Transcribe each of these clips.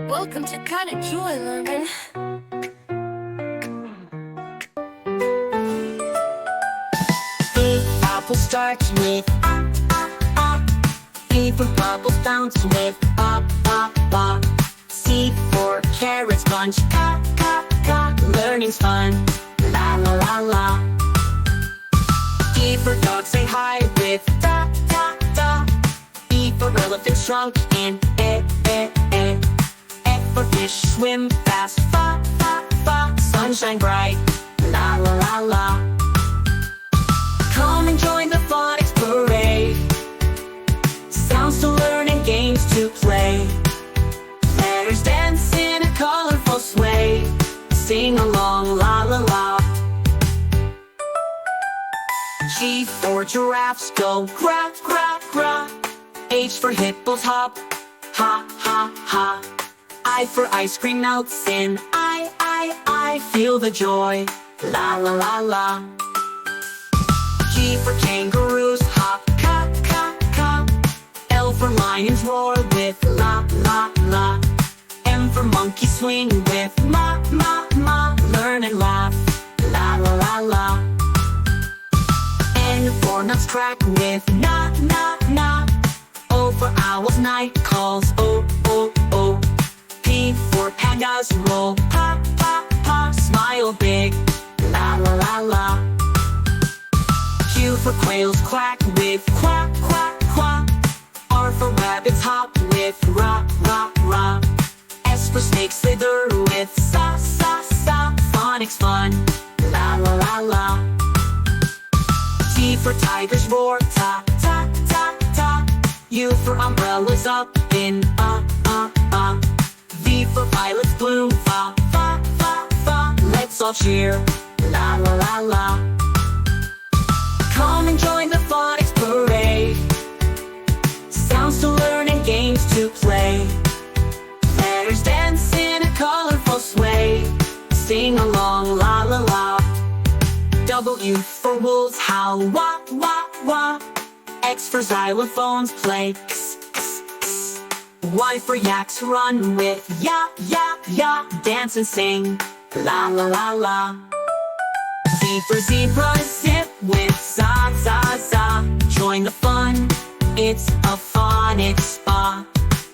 Welcome to Kind of Joy Learning. The apple starts with A for bubbles, bounce with ba. C for carrots, bunch, ka. Learning's fun, la la la la. D for dog, say hi with da. E for elephant, shrunk in eh. F for fish, swim fast, fa. Sunshine bright, la la la la. Come and join the Phonics Parade. Sounds to learn and games to play. Letters dance in a colorful sway. Sing along, la la la. G for giraffes, go gra. H for hippos, hop, ha. I for ice cream melts in I feel the joy, la la la la. G for kangaroos, hop, ka. L for lions, roar with la. M for monkey, swing with ma. Learn and laugh, la la la la. N for nuts, crack with na. O for owls, night calls, oh. P for pandas, roll, pa. Smile big, la la la la. Q for quails, quack with quack. R for rabbits, hop with ra. S for snakes, slither with sa. Phonics fun, la la la la. T for tigers, roar, ta. U for umbrellas, up in V for violets, bloom, fa. Let's all cheer, la la la la. Come and join the Phonics Parade. Sounds to learn and games to play. Letters dance in a colorful sway. Sing along, la la la. W for wolves, howl, wah. X for xylophones, play, Y for yaks, run with ya. Dance and sing, la la la la. Z for zebras, zip with za. Join the fun, it's a phonics spa.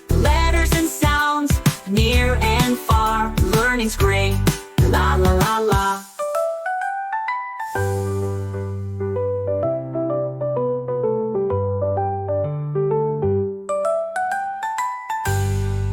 Letters and sounds, near and far. Learning's great,